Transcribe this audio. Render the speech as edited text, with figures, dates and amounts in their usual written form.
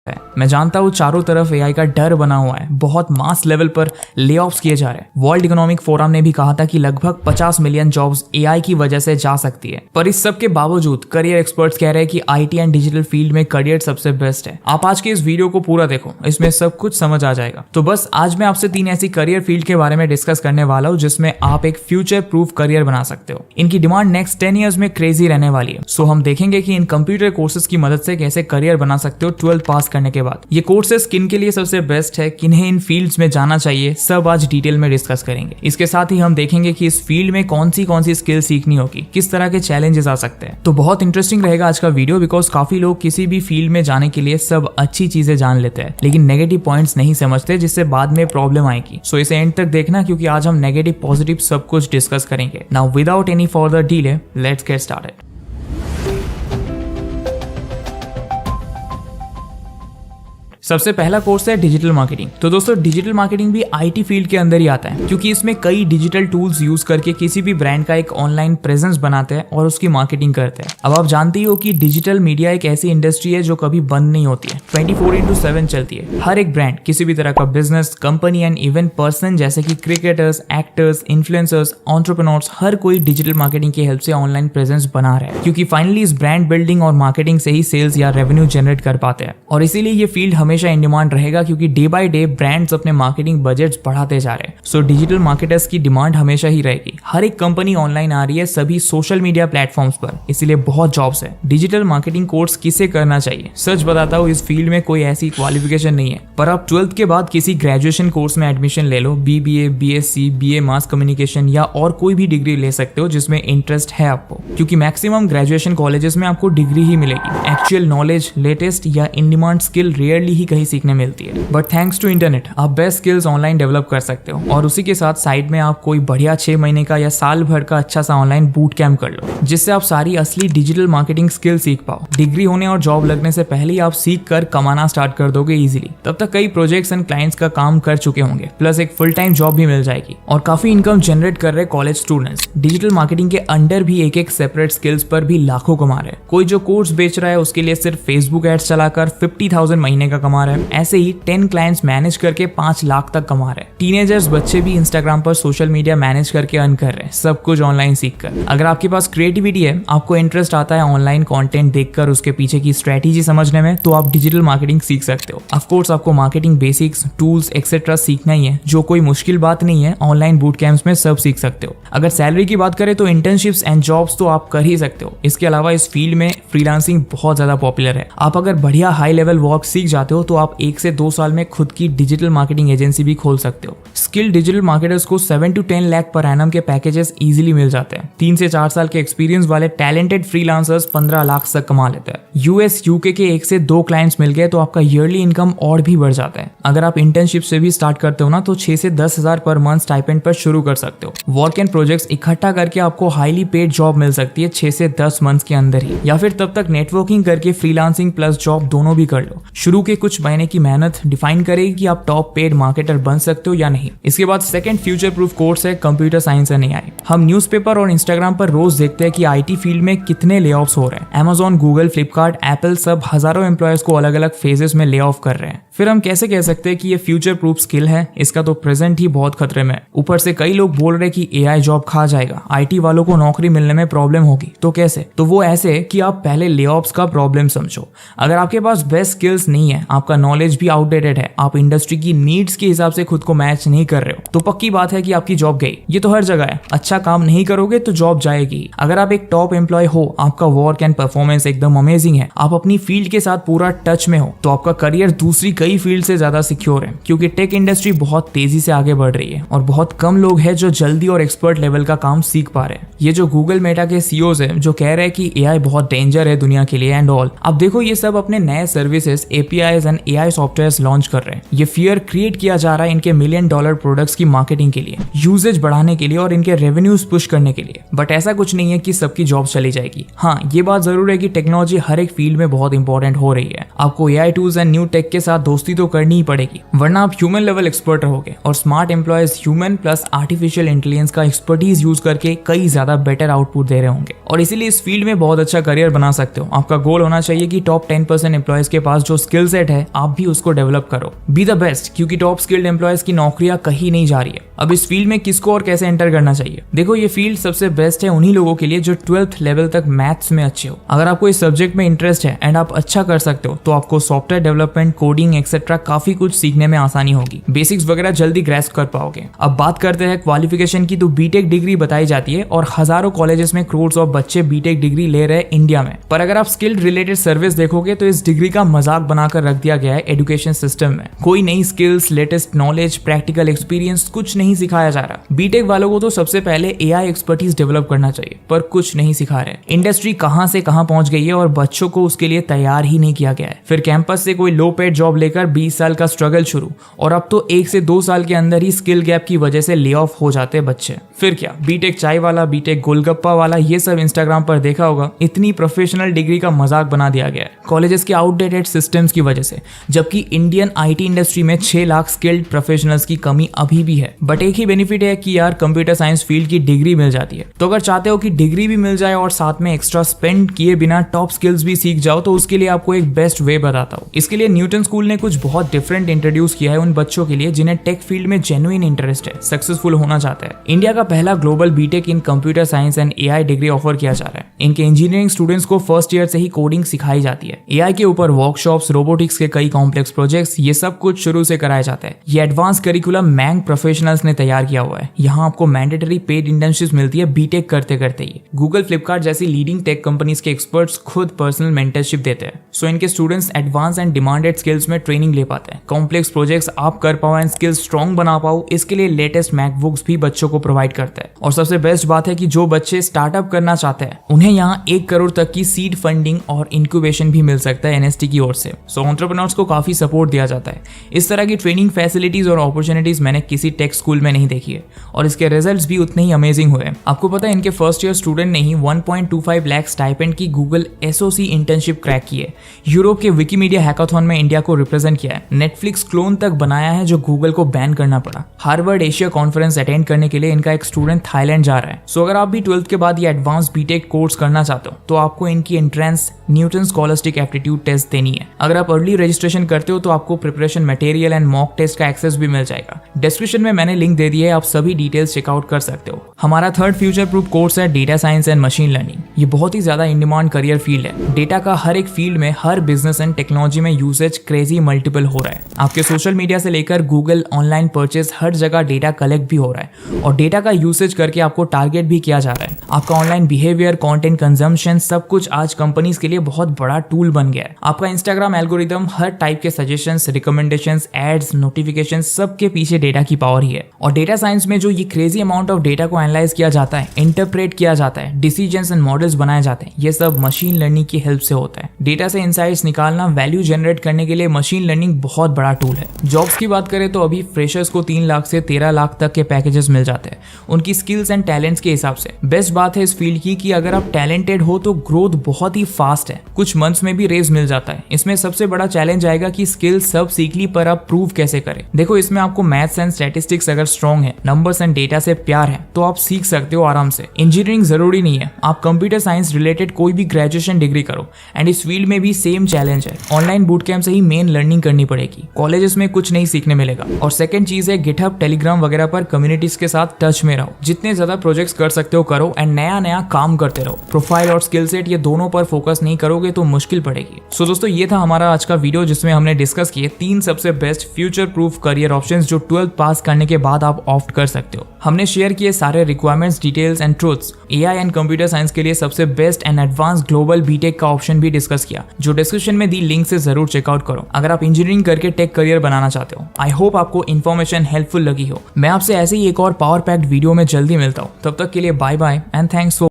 मैं जानता हूँ चारों तरफ एआई का डर बना हुआ है, बहुत मास लेवल पर लेऑफ्स किए जा रहे हैं। वर्ल्ड इकोनॉमिक फोरम ने भी कहा था कि लगभग 50 मिलियन जॉब्स एआई की वजह से जा सकती है। पर इस सब के बावजूद करियर एक्सपर्ट्स कह रहे हैं कि आईटी एंड डिजिटल फील्ड में करियर सबसे बेस्ट है। आप आज के इस वीडियो को पूरा देखो, इसमें सब कुछ समझ आ जाएगा। तो बस आज मैं आपसे 3 ऐसी करियर फील्ड के बारे में डिस्कस करने वाला हूँ जिसमें आप एक फ्यूचर प्रूफ करियर बना सकते हो। इनकी डिमांड नेक्स्ट 10 ईयर्स में क्रेजी रहने वाली है। सो हम देखेंगे कि इन कंप्यूटर कोर्सेज की मदद से कैसे करियर बना सकते हो 12th पास करने के बाद। ये कोर्सेज किन के लिए सबसे बेस्ट है, किन्हें इन फील्ड्स में जाना चाहिए, सब आज डिटेल में डिस्कस करेंगे। इसके साथ ही हम देखेंगे कि इस फील्ड में कौन सी स्किल सीखनी होगी, किस तरह के चैलेंजेस आ सकते हैं। तो बहुत इंटरेस्टिंग रहेगा आज का वीडियो, बिकॉज काफी लोग किसी भी फील्ड में जाने के लिए सब अच्छी चीजें जान लेते हैं लेकिन नेगेटिव पॉइंट्स नहीं समझते, जिससे बाद में प्रॉब्लम आएगी। सो इसे एंड तक देखना, क्योंकि आज हम नेगेटिव पॉजिटिव सब कुछ डिस्कस करेंगे। Now without any further delay, let's get started. सबसे पहला कोर्स है डिजिटल मार्केटिंग। तो दोस्तों डिजिटल मार्केटिंग भी आईटी फील्ड के अंदर ही आता है, क्योंकि इसमें कई डिजिटल टूल्स यूज करके किसी भी ब्रांड का एक ऑनलाइन प्रेजेंस बनाते हैं और उसकी मार्केटिंग करते हैं। अब आप जानते ही हो कि डिजिटल मीडिया एक ऐसी इंडस्ट्री है जो कभी बंद नहीं होती है, 24/7 चलती है। हर एक ब्रांड, किसी भी तरह का business, company and even person जैसे कि क्रिकेटर्स, एक्टर्स, इन्फ्लुएंसर्स, एंटरप्रेन्योर्स, हर कोई डिजिटल मार्केटिंग की हेल्प से ऑनलाइन प्रेजेंस बना रहे हैं, क्योंकि फाइनली इस ब्रांड बिल्डिंग और मार्केटिंग से ही सेल्स या रेवेन्यू जनरेट कर पाते हैं। और इसीलिए ये फील्ड हमेशा इन डिमांड रहेगा, क्योंकि डे बाय डे ब्रांड्स अपने मार्केटिंग बजट्स बढ़ाते जा रहे हैं। सो डिजिटल मार्केटर्स की डिमांड हमेशा ही रहेगी। हर एक कंपनी ऑनलाइन आ रही है, सभी सोशल मीडिया प्लेटफॉर्म्स पर, इसीलिए बहुत जॉब्स है। डिजिटल मार्केटिंग कोर्स किसे करना चाहिए? सच बताता हूँ, इस फील्ड में कोई ऐसी क्वालिफिकेशन नहीं है, पर आप 12th के बाद किसी ग्रेजुएशन कोर्स में एडमिशन ले लो, BBA, BSc, BA mass communication या और कोई भी डिग्री ले सकते हो जिसमें इंटरेस्ट है आपको, क्योंकि मैक्सिमम ग्रेजुएशन कॉलेजेस में आपको डिग्री ही मिलेगी। एक्चुअल नॉलेज, लेटेस्ट या इन डिमांड स्किल रेयरली ही कहीं सीखने मिलती है। बट थैंक्स टू इंटरनेट आप बेस्ट स्किल्स ऑनलाइन डेवलप कर सकते हो, और उसी के साथ साइड में आप कोई बढ़िया 6 महीने का या साल भर का अच्छा सा ऑनलाइन बूट कैंप कर लो, जिससे आप सारी असली डिजिटल मार्केटिंग स्किल सीख पाओ। डिग्री होने और जॉब लगने से पहले ही आप सीख कर कमाना स्टार्ट कर दोगे इजीली। तब तक कई प्रोजेक्ट्स एंड क्लाइंट्स का काम कर चुके होंगे, प्लस एक फुल टाइम जॉब भी मिल जाएगी, और काफी इनकम जनरेट कर रहे कॉलेज स्टूडेंट्स डिजिटल मार्केटिंग के अंडर भी एक सेपरेट स्किल्स पर भी लाखों कमा रहे हैं। कोई जो कोर्स बेच रहा है उसके लिए सिर्फ फेसबुक एड्स चलाकर 50,000 महीने का कमा रहा है। ऐसे ही 10 क्लाइंट्स मैनेज करके 5 लाख तक कमा रहे हैं। टीनेजर्स बच्चे भी इंस्टाग्राम पर सोशल मीडिया मैनेज करके अर्न कर रहे हैं, सब कुछ ऑनलाइन सीखकर। अगर आपके पास क्रिएटिविटी है, आपको इंटरेस्ट आता है ऑनलाइन कंटेंट देखकर उसके पीछे की स्ट्रेटेजी समझने में, तो आप डिजिटल मार्केटिंग सीख सकते हो। ऑफ कोर्स आपको मार्केटिंग बेसिक्स, टूल्स एक्सेट्रा सीखना ही है, जो कोई मुश्किल बात नहीं है। ऑनलाइन बूट कैंप्स में सब सीख सकते हो। अगर सैलरी की बात करें तो इंटर्नशिप्स एंड जॉब्स तो आप कर ही सकते हो। इसके अलावा इस फील्ड में फ्रीलांसिंग बहुत ज्यादा पॉपुलर है। आप अगर बढ़िया हाई लेवल वर्क सीख जाते हो तो आप 1 से 2 साल में खुद की डिजिटल मार्केटिंग एजेंसी भी खोल सकते हो। स्किल्ड डिजिटल मार्केटर्स को 7 to 10 लाख पर एनम के पैकेजेस इजीली मिल जाते हैं। 3 से 4 साल के एक्सपीरियंस वाले टैलेंटेड फ्रीलांसर्स 15 लाख तक कमा लेते हैं। US, UK के 1 से 2 क्लाइंट्स मिल गए तो आपका ईयरली इनकम और भी बढ़ जाता है। अगर आप इंटर्नशिप से भी स्टार्ट करते हो ना, तो 6 से 10 हजार पर मंथ स्टाइपेंड पर शुरू कर सकते हो। वर्क एंड प्रोजेक्ट्स इकट्ठा करके आपको हाईली पेड जॉब मिल सकती है 6 से 10 मंथ्स के अंदर ही, या फिर तब तक नेटवर्किंग करके फ्रीलांसिंग प्लस जॉब दोनों भी कर लो। शुरू के कुछ महीने की मेहनत डिफाइन करेगी कि आप टॉप पेड मार्केटर बन सकते हो या नहीं। इसके बाद सेकंड फ्यूचर प्रूफ कोर्स है कंप्यूटर साइंस एंड एआई। हम न्यूज़पेपर और इंस्टाग्राम पर रोज देखते हैं कि आईटी फील्ड में कितने ले ऑफ्स हो रहे हैं। Amazon, Google, फ्लिपकार्ट, एप्पल सब हजारों एम्प्लॉयज को अलग अलग फेजेस में ले ऑफ कर रहे हैं। फिर हम कैसे कह सकते हैं कि ये फ्यूचर प्रूफ स्किल है? इसका तो प्रेजेंट ही बहुत खतरे में। ऊपर से कई लोग बोल रहे कि एआई जॉब खा जाएगा, आईटी वालों को नौकरी मिलने में प्रॉब्लम होगी। तो कैसे? तो वो ऐसे कि आप पहले ले ऑफ्स का प्रॉब्लम समझो। अगर आपके पास बेस्ट स्किल्स नहीं है, आपका नॉलेज भी आउटडेटेड है, आप इंडस्ट्री की नीड्स के हिसाब से खुद को मैच नहीं कर रहे हो, तो पक्की बात है कि आपकी जॉब गई। ये तो हर जगह है, अच्छा काम नहीं करोगे तो जॉब जाएगी। अगर आप एक टॉप एम्प्लॉय हो, आपका वर्क एंड परफॉर्मेंस एकदम अमेजिंग है, आप अपनी फील्ड के साथ पूरा टच में हो, तो आपका करियर दूसरी कई फील्ड से ज्यादा सिक्योर है, क्योंकि टेक इंडस्ट्री बहुत तेजी से आगे बढ़ रही है और बहुत कम लोग हैं जो जल्दी और एक्सपर्ट लेवल का काम सीख पा रहे हैं। ये जो गूगल मेटा के CEOs है जो कह रहे हैं कि एआई बहुत डेंजर है दुनिया के लिए एंड ऑल, अब देखो ये सब अपने नए services, APIs and AI software launch कर रहे हैं। ये फियर क्रिएट किया जा रहा है इनके $1 मिलियन प्रोडक्ट्स की मार्केटिंग के लिए, यूजेज बढ़ाने के लिए और इनके रेवेन्यूज पुश करने के लिए। बट ऐसा कुछ नहीं है कि सबकी जॉब चली जाएगी। हाँ, ये बात जरूर है कि टेक्नोलॉजी हर एक फील्ड में बहुत इंपॉर्टेंट हो रही है। आपको AI tools and new take के साथ दोस्ती तो करनी ही पड़ेगी, वरना आप ह्यूमन लेवल एक्सपर्ट रहोगे। और smart employees human plus artificial intelligence का एक्सपर्टीज यूज करके कई ज्यादा बेटर आउटपुट दे रहे होंगे, और इसीलिए इस फील्ड में बहुत अच्छा करियर बना सकते हो। आपका गोल गोल होना चाहिए कि टॉप 10% एम्प्लॉयज के पास जो स्किल सेट है आप भी उसको डेवलप करो। बी द बेस्ट, क्योंकि टॉप स्किल्ड एम्प्लॉयज की नौकरियां कहीं नहीं जा रही है। अब इस फील्ड में किसको और कैसे एंटर करना चाहिए? देखो, ये फील्ड सबसे बेस्ट है उन्हीं लोगों के लिए जो 12th लेवल तक मैथ्स में अच्छे हो। अगर आपको इस सब्जेक्ट में इंटरेस्ट है एंड आप अच्छा कर सकते हो तो आपको सॉफ्टवेयर डेवलपमेंट, कोडिंग एक्सेट्रा काफी कुछ सीखने में आसानी होगी। बेसिक्स वगैरह जल्दी ग्रैस्प कर पाओगे। अब बात करते हैं क्वालिफिकेशन की, तो बीटेक डिग्री बताई जाती है और हजारों कॉलेजेस में करोड़ ऑफ बच्चे बीटेक डिग्री ले रहे हैं इंडिया में। पर अगर आप स्किल्ड रिलेटेड सर्विस देखोगे तो इस डिग्री का मजाक बनाकर रख दिया गया है एजुकेशन सिस्टम में। कोई नई skills, latest knowledge, practical experience कुछ नहीं सिखाया जा रहा। बीटेक वालों को तो सबसे पहले एआई एक्सपर्टीज डेवलप करना चाहिए, पर कुछ नहीं सिखा रहे। इंडस्ट्री कहां से कहां पहुंच गई है और बच्चों को उसके लिए तैयार ही नहीं किया गया है। फिर कैंपस से कोई लो पेड जॉब लेकर 20 साल का स्ट्रगल शुरू, और अब तो 1 से 2 साल के अंदर ही स्किल गैप की वजह से ले ऑफ हो जाते बच्चे। फिर क्या, बीटेक चाय वाला, बीटेक गोलगप्पा वाला, ये सब इंस्टाग्राम पर देखा होगा। इतनी प्रोफेशनल डिग्री का मजाक बना दिया गया है कॉलेजेस के आउटडेटेड सिस्टम्स की वजह से, जबकि इंडियन आईटी इंडस्ट्री में 6 लाख स्किल्ड प्रोफेशनल्स की कमी अभी भी है। बट एक ही बेनिफिट है कि यार कंप्यूटर साइंस फील्ड की डिग्री मिल जाती है। तो अगर चाहते हो कि डिग्री भी मिल जाए और साथ में एक्स्ट्रा स्पेंड किए बिना टॉप स्किल्स भी सीख जाओ, तो उसके लिए आपको एक बेस्ट वे बताता हूँ। इसके लिए न्यूटन स्कूल ने कुछ बहुत डिफरेंट इंट्रोड्यूस किया है उन बच्चों के लिए जिन्हें टेक फील्ड में जेन्युइन इंटरेस्ट है, सक्सेसफुल होना चाहता है। इंडिया का पहला global BTech in computer science and AI degree offer किया जा रहा है। इनके इंजीनियरिंग स्टूडेंट्स को फर्स्ट ईयर से ही कोडिंग सिखाई जाती है। एआई के ऊपर वर्कशॉप्स, रोबोटिक्स के कई कॉम्प्लेक्स प्रोजेक्ट्स, ये सब कुछ शुरू से कराया जाता है। ये एडवांस करिकुलम मैंग प्रोफेशनल्स ने तैयार किया हुआ है। यहाँ आपको मैंडेटरी पेड इंटर्नशिप मिलती है बीटेक करते करते ही। गूगल, फ्लिपकार्ट जैसी लीडिंग टेक कंपनीज के एक्सपर्ट्स खुद पर्सनल मेंटरशिप देते हैं। सो इनके students advance and demanded skills में ट्रेनिंग ले पाते हैं। कॉम्प्लेक्स प्रोजेक्ट्स आप कर पाओ एंड स्किल्स स्ट्रॉन्ग बना पाओ, इसके लिए लेटेस्ट मैकबुक्स भी बच्चों को प्रोवाइड करता है। और सबसे बेस्ट बात है कि जो बच्चे स्टार्टअप करना चाहते हैं उन्हें यहाँ 1 करोड़ तक की सीड फंडिंग और इंक्यूबेशन भी मिल सकता है एनएसटी की ओर से। सो एंटरप्रेन्योर्स को काफी सपोर्ट दिया जाता है। इस तरह की ट्रेनिंग फैसिलिटीज और अपॉर्चुनिटीज मैंने किसी टेक स्कूल में नहीं देखी है और इसके रिजल्ट्स भी उतने ही अमेजिंग हुए। आपको पता है इनके फर्स्ट ईयर स्टूडेंट ने ही 1.25 लाख स्टाइपेंड की गूगल एसओसी इंटर्नशिप क्रैक की है। यूरोप के विकीमीडिया हैकाथॉन में इंडिया को रिप्रेजेंट किया है। नेटफ्लिक्स क्लोन तक बनाया है जो गूगल को बैन करना पड़ा। हार्वर्ड एशिया कॉन्फ्रेंस अटेंड करने के लिए इनका एक स्टूडेंट थाईलैंड जा रहा है। सो अगर आप भी 12th के बाद ये एडवांस बीटेक कोर्स करना चाहते हो तो आपको इनकी entrance Newton scholastic aptitude test देनी है। अगर आप अर्ली रजिस्ट्रेशन करते हो तो आपको preparation material and mock test का एक्सेस भी मिल जाएगा। डिस्क्रिप्शन में मैंने लिंक दे दिया है, आप सभी डिटेल्स चेकआउट कर सकते हो। हमारा थर्ड फ्यूचर प्रूफ कोर्स है data science and machine learning. ये बहुत ही ज्यादा इन डिमांड करियर फील्ड है। डेटा का हर एक फील्ड में, हर बिजनेस एंड टेक्नोलॉजी में यूसेज क्रेजी मल्टीपल हो रहा है। आपके सोशल मीडिया से लेकर गूगल, ऑनलाइन परचेज, हर जगह डेटा कलेक्ट भी हो रहा है और डेटा का यूसेज करके आपको टारगेट भी किया जा रहा है। आपका ऑनलाइन बिहेवियर, कंटेंट कंजम्पशन, सब कुछ आज कंपनीज के लिए बहुत बड़ा टूल बन गया है। आपका इंस्टाग्राम एल्गोरिदम हर टाइप के सजेशंस, रिकमेंडेशंस, एड्स, नोटिफिकेशंस, सब के पीछे डेटा की पावर ही है। और डेटा साइंस में जो ये क्रेजी अमाउंट ऑफ डेटा को एनालाइज किया जाता है, इंटरप्रेट किया जाता है, डिसीजंस एंड मॉडल्स बनाए जाते हैं, ये सब मशीन लर्निंग की हेल्प से होता है। डेटा से इनसाइट्स निकालना, वैल्यू जनरेट करने के लिए मशीन लर्निंग बहुत बड़ा टूल है। जॉब्स की बात करें तो अभी फ्रेशर्स को 3 लाख से 13 लाख तक के पैकेजेस मिल जाते हैं उनकी स्किल्स एंड टैलेंट्स के हिसाब से। बेस्ट बात है इस फील्ड की कि अगर आप टैलेंटेड हो तो ग्रोथ बहुत ही फास्ट है, कुछ मंथ्स में भी रेज मिल जाता है। इसमें सबसे बड़ा चैलेंज आएगा कि स्किल्स सब सीख ली पर आप प्रूव कैसे करें। देखो, इसमें आपको मैथ्स एंड स्टैटिस्टिक्स अगर स्ट्रॉन्ग है, नंबर्स एंड डेटा से प्यार है तो आप सीख सकते हो आराम से। इंजीनियरिंग जरूरी नहीं है, आप कंप्यूटर साइंस रिलेटेड कोई भी ग्रेजुएशन डिग्री करो। एंड इस फील्ड में भी सेम चैलेंज है, ऑनलाइन बूट कैंप से ही मेन लर्निंग करनी पड़ेगी, कॉलेजेस में कुछ नहीं सीखने मिलेगा। और सेकंड चीज है गिटहब, टेलीग्राम वगैरह पर कम्युनिटीज के साथ टच में रहो। जितने ज्यादा प्रोजेक्ट्स कर सकते हो करो एंड नया नया काम करते रहो। प्रोफाइल और स्किल सेट ये दोनों पर फोकस नहीं करोगे तो मुश्किल पड़ेगी। सो दोस्तों, ये था हमारा आज का वीडियो जिसमें हमने डिस्कस किए 3 सबसे best future proof career options जो 12th पास करने के बाद आप ऑप्ट कर सकते हो। हमने शेयर किए सारे requirements, details and truths. AI and computer science के लिए सबसे best and advance global BTech का ऑप्शन भी डिस्कस किया, जो डिस्क्रिप्शन में दी लिंक से जरूर चेकआउट करो अगर आप इंजीनियरिंग करके टेक करियर बनाना चाहते हो। आई होप आपको इन्फॉर्मेशन हेल्पफुल लगी हो। मैं आपसे ऐसे ही एक और पावर पैक्ड वीडियो में जल्दी मिलता हूँ। तब तक के लिए bye bye and thanks for